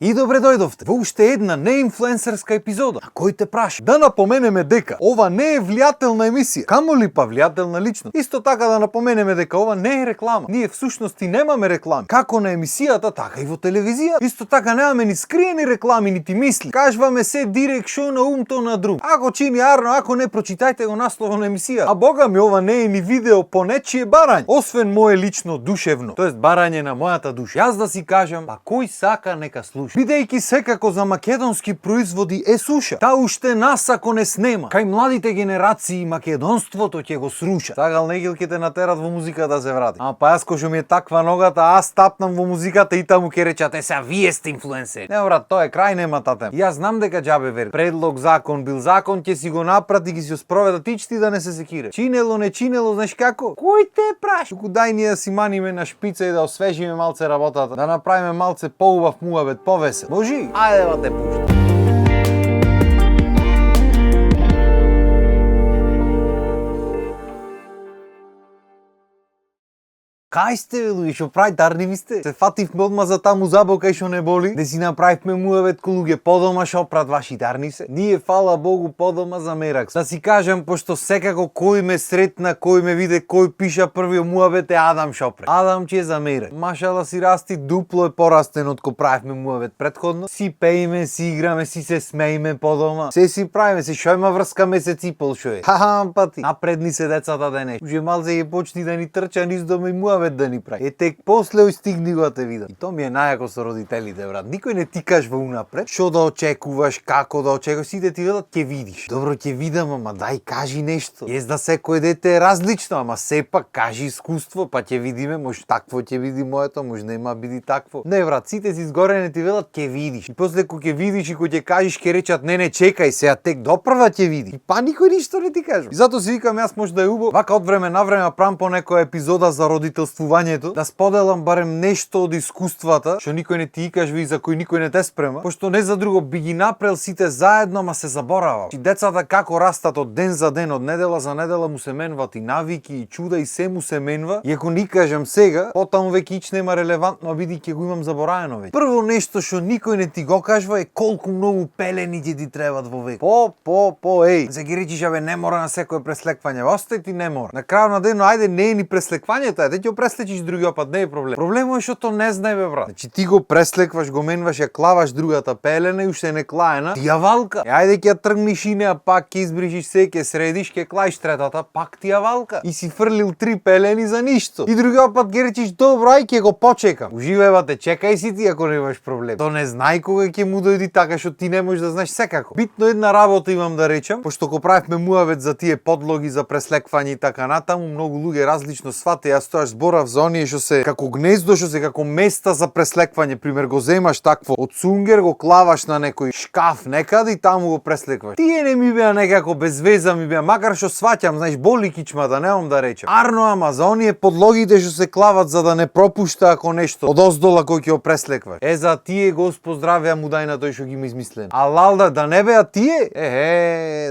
И добре дојдовте во уште една неинфлуенсерска епизода, на кој те праша да напоменеме дека ова не е влијателна емисија, камоли па влијателна личност. Исто така да напоменеме дека ова не е реклама. Ние всушност и немаме реклами, како на емисијата, така и во телевизија. Исто така немаме ни скриени реклами, нити мисли. Кажваме се директ шо на умто на друг. Ако чини арно, ако не, прочитајте го насловот на емисија. А бога ми, ова не е ни видео по нечие барање, освен мое лично душевно, тоест барање на мојата душа. Јас да си кажам, па кој сака нека слуша. Бидејќи секако за македонски производи е суша, та уште нас ако не снема, кај младите генерации македонството ќе го сруша. Сагал негил ќе те натерат во музиката да се врати. А па јас кога ми е таква ногата, аз тапнам во музиката и таму ќе речат се вие сте инфлуенсери. Не брат, тоа е крај нема татем. Јас знам дека џабе вери. Предлог закон бил закон, ќе си го напрати, ќе си спроведат ичти да не се секире. Чинело не чинело, знаеш како? Кој те праш? Туку дај ние да си маниме на шпица и да освежиме малце работата, да направиме малце поубав муабет, повесел. Можи? Ајде да те пуштам. Кај сте бе луѓе, шо прави дарниви сте? Се фативме одма за таму забока и шо не боли, да си направивме муавет ко луѓе подома шо прат ваши дарни се. Ние фала Богу подома за мерак. Да си кажам, пошто секако кој ме сретна, кој ме виде, кој пиша првиот муавет е Адам Шопре. Адам ќе за мерак. Машала си расти, дупло е порастен од ко правивме муавет предходно. Си пееме, си играме, си се смееме подома. Се си правиме, се шо има врска месец и пол шо е. Ха-ха, пати. Напредни се децата денес. Уже малце ќе почни да ни трча низ дома и муавет да ни прави. Е тек после стигни го да те видам. И то ми е најако со родителите, брат. Никој не ти кажува унапред што да очекуваш, како да очекуваш, сите ти велат ќе видиш. Добро ќе видам, ама дај кажи нешто. Јес да секој дете е различно, ама сепак кажи искуство, па ќе видиме, може такво ќе види моето, може нема биди такво. Не брат, сите си изгорени ти велат ќе видиш. И после кога ќе видиш и кога ќе кажеш ќе речат не чекај, сега тек допрва ќе види. И па никој ништо не ти кажува. И затоа си викам јас може да е убаво вака од време на време правам по некоја епизода за родителствувањето, да споделам барем нешто од искуствата, што никој не ти кажува и за кој никој не те спрема, пошто не за друго би ги направил сите заедно, ама се заборава. И децата како растат од ден за ден, од недела за недела му се менват и навики и чуда и се му се менва. И ако ни кажам сега, потаму веќе ич нема релевантно, биди ќе го имам забораено веќе. Прво нешто што никој не ти го кажува е колку многу пелени ќе ти требат во век. Еј, се ги речиш абе не мора на секое преслеквање, остај ти не мора. На крајот на денот ајде не е ни преслеквањето, ајде ќе преслечиш другиот пат, не е проблем. Проблемот е што то не знае бе брат. Значи ти го преслекваш, го менваш, ја клаваш другата пелена и уште не клаена, ти ја валка. Ајде ќе ја тргнеш и неа, пак ќе избришиш се, ќе средиш, ќе клаиш третата, пак ти ја валка. И си фрлил 3 пелени за ништо. И другиот пат ќе речиш добро, ај ќе го почекам. Уживај те, чекај си ти ако немаш проблем. То не знај кога ќе му дојди така што ти не можеш да знаеш секако. Битно една работа имам да речам, пошто го правевме муавет за тие подлоги за преслеквање и така натаму, многу луѓе различно свате. Јас тоа зборав за оние што се како гнездо, што се како места за преслеквање. Пример го земаш такво од сунгер, го клаваш на некој шкаф некаде и таму го преслекваш. Тие не ми беа некако без веза ми беа, макар што сваќам, знаеш, боли кичмата, немам да речам. Арно, ама за оние подлогите што се клават за да не пропушта ако нешто од оздола кој ќе го преслекваш. Е за тие Господ здравеа му дај на тој што ги има измислено. А лалда да не беа тие?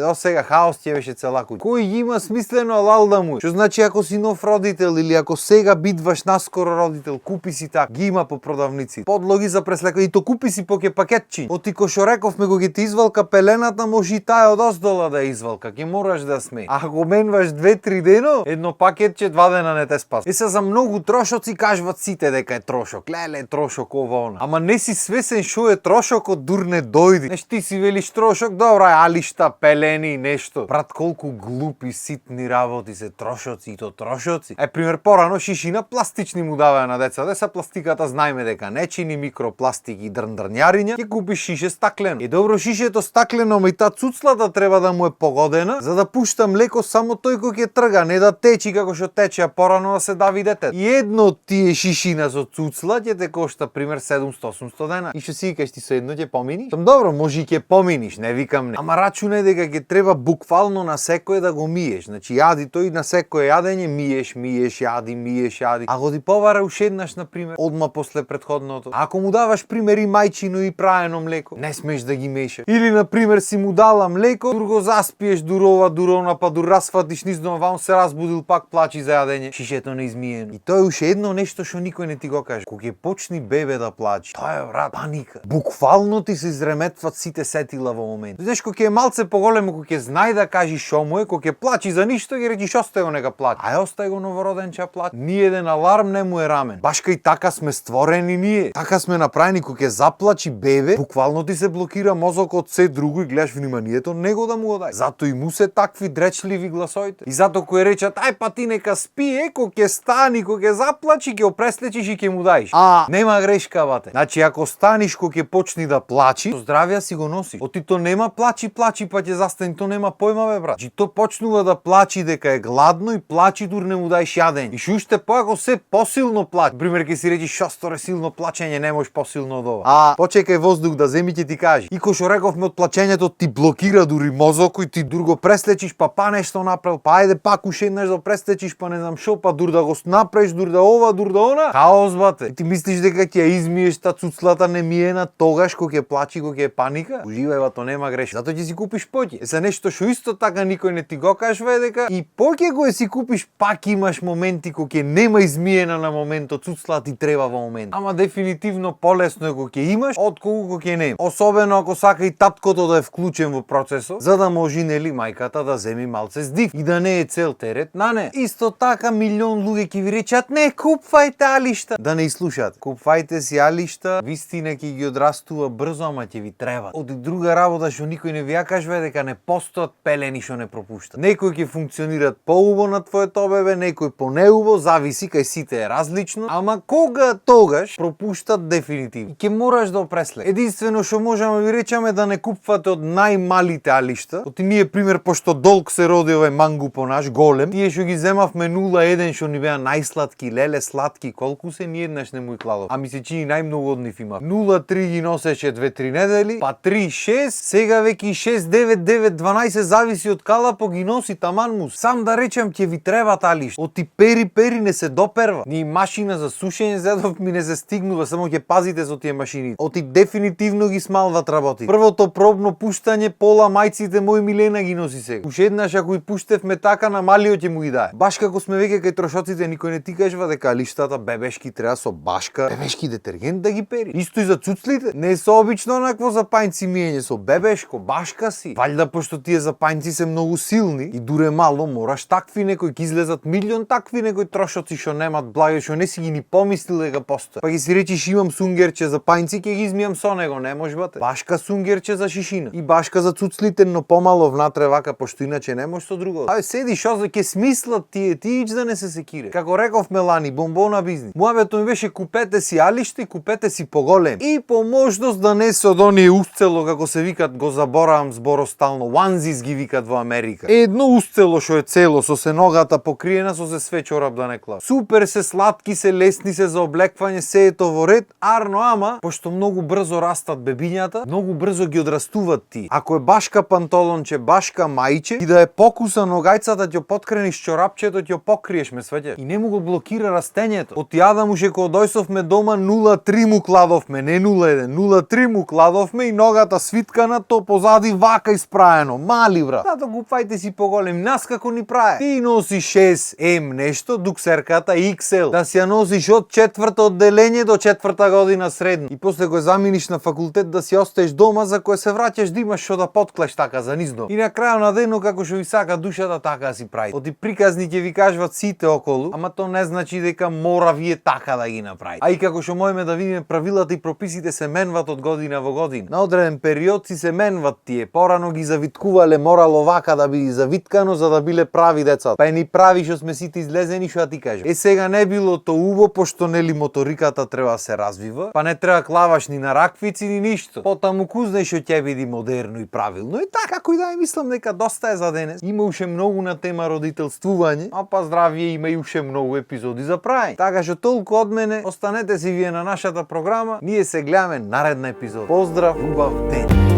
До сега хаос ќе беше целакуј. Кој ги има смислено, а лалда му? Што значи ако си нов родител или ако сега бидваш наскоро родител, купи си так, ги има по продавници. Подлоги за преслеквање и то купи си по ке пакетчи. Оти ко што рековме кога ќе ти извалка пелената, може и таа од оздола да извалка, ќе мораш да сме. А ако менваш 2-3 дено, едно пакетче 2 дена не те спас. Е се за многу трошоци кажуват сите дека е трошок. Леле трошок ова она. Ама не си свесен шо е трошокот дур не дојди. Неш ти си велиш трошок, добра, алишта, пелени, нешто. Брат, колку глупи ситни работи се трошоци и то трошоци. Пример порано шишина пластични му даваја на деца. Деца пластиката знаеме дека не чини микропластики и дрндрњариња. Ќе купиш шише стаклено. И добро шишето стаклено, ама и таа цуцлата треба да му е погодена, за да пушта млеко само тој кој ќе трга, не да течи како што течеа порано да се дави дете. И едно од тие шишина со цуцла ќе те кошта пример 700-800 дена. И што си викаш ти со едно ќе поминиш? Сам добро, може и ќе поминиш, не викам не. Ама рачунај дека ќе треба буквално на секој да го миеш. Значи јади тој на секое јадење миеш, јади, пиеш јади. Ако ти повара уште еднаш на пример, одма после претходното. Ако му даваш пример и мајчино и праено млеко, не смеш да ги мешаш. Или на пример си му дала млеко, дур го заспиеш дурова, дурона, па дур расфатиш низдом, вам се разбудил пак плачи за јадење, шишето не измиено. И тоа е уште едно нешто што никој не ти го каже. Кога ќе почни бебе да плаче, тоа е брат паника. Буквално ти се изреметват сите сетила во момент. Знаеш кога ќе е малце поголемо, кога ќе знае да кажи што му е, кога ќе плачи за ништо, ќе речиш остај го нека плаче. Ај остај го новороденче плаче. Ни еден аларм не му е рамен. Баш кај така сме створени ние. Така сме направени кога ќе заплачи бебе, буквално ти се блокира мозокот се друго и гледаш вниманието него да му го дај. Зато и му се такви дречливи гласоите. И зато кој речат ај па ти нека спие, кога ќе стани, кога ќе заплачи, ќе опреслечиш и ќе му даиш. Нема грешка бате. Значи ако станиш кога ќе почни да плачи, здравија си го носи. Оти то нема плачи па ќе застани, то нема појма бе брат. Чи то почнува да плачи дека е гладно и плачи дур не му даеш јадење. И уште поако се посилно плачи. Пример ќе си речиш шосторе силно плачење, не можеш посилно од ова. Почекај воздух да земи ќе ти каже. И кој што рековме од плачењето ти блокира дури мозокот, ти дур го преслечиш, па нешто направил, па ајде пак уште еднаш да преслечиш, па не знам шо, па дур да го направиш, дур да ова, дур да она. Хаос бате. И ти мислиш дека ќе ја измиеш та цуцлата немиена тогаш кога ќе плачи, кога ќе е паника? Уживај бато, нема грешка. Зато ќе си купиш поќе. За нешто што исто така никој не ти го кажува е дека и поќе го си купиш, пак имаш моменти кога ќе нема измиена на моментот цуцла ти треба во момент. Ама дефинитивно полесно е кога ќе имаш отколку кога ќе нема. Особено ако сака и таткото да е вклучен во процесот, за да може нели мајката да земи малце здив и да не е цел терет на не. Исто така милион луѓе ќе ви речат не купвајте алишта. Да не слушаат. Купвајте си алишта, вистина ќе ги одрастува брзо, ама ќе ви треба. Оди друга работа што никој не ви ја кажува дека не постојат пелени што не пропуштат. Некои ќе функционираат поубаво на твоето бебе, некои понеубаво, зависи, кај сите е различно, ама кога тогаш пропуштат дефинитивно. Ќе мораш да опресле. Единствено што можеме ви речеме да не купвате од најмалите алишта. Оти ние пример пошто долг се роди овој мангу по наш голем, тие што ги земавме 0,1 што ни беа најсладки, леле сладки, колку се ни еднаш не му и кладов. А ми се чини најмногу од нив има. 0,3 ги носеше 2-3 недели, па 3-6, сега веќе 6-9-9-12 зависи од калапо ги носи таман му. Сам да речем ќе ви треба алишта. Оти пери не се доперва. Ни машина за сушење зедов ми не се стигнува, само ќе пазите со тие машини. Оти дефинитивно ги смалват работи. Првото пробно пуштање пола мајците мој Милена ги носи сега. Уште еднаш ако и пуштевме така на малиот ќе му ги дае. Баш како сме веќе кај трошоците, никој не ти кажува дека алиштата бебешки треба со башка, бебешки детергент да ги пери. Исто и за цуцлите, не со обично онакво за пајнци миење, со бебешко, башка си. Валјда пошто тие за пајнци се многу силни и дуре мало мораш такви некои ќе излезат милион такви некои трошоци што немат благе, што не си ги ни помислил дека постои. Па ќе си речиш имам сунгерче за пајнци, ќе ги измијам со него, не може бате. Башка сунгерче за шишина и башка за цуцлите, но помало внатре вака, пошто иначе не може со друго. Ај седи шо за ќе смислат тие тиич да не се секире. Како реков Мелани, бомбона бизнис. Муабето ми беше купете си алиште, купете си поголем. И по можност да не се од оние усцело како се викат, го заборавам зборот стално, onesis ги викат во Америка. Едно усцело што е цело со се ногата покриена со се све чорап да не клав. Супер се сладки се, лесни се за облеквање, се ето во ред, арно ама пошто многу брзо растат бебињата, многу брзо ги одрастуваат ти. Ако е башка пантолонче, башка мајче и да е покуса ногајцата ќе подкрениш чорапчето, ќе покриеш ме свеќе. И не му го блокира растењето. Од јадамуше кога дојсовме дома 0,3 му кладовме, не 0,1, 0,3 му кладовме и ногата свиткана, то позади вака испраено, мали брат. Зато купајте си поголем, нас како ни праe. Ти носи 6M нешто, дуксерката XL. Да си ја носиш од 4-то одделење до 4-та година средно. И после го заминиш на факултет да си остаеш дома, за кој се враќаш да имаш што да потклеш така за низдом. И на крајот на денот како што ви сака душата така си прави. Оти приказни ќе ви кажуват сите околу, ама то не значи дека мора вие така да ги направите. А и како што можеме да видиме, правилата и прописите се менват од година во година. На одреден период си се менват тие. Порано ги завиткувале, морало вака да биде завиткано за да биле прави децата. Па ни прави што сме сите излезени, што да ти кажам. Сега не било то убо, пошто нели моториката треба да се развива, па не треба клаваш ни на раквици ни ништо. Потаму кузнај што ќе биде модерно и правилно. И така, како и да мислам дека доста е за денес. Има уште многу на тема родителствување, а па здравие има и уште многу епизоди за праење. Така што толку од мене, останете си вие на нашата програма, ние се гледаме наредна епизода. Поздрав, убав ден!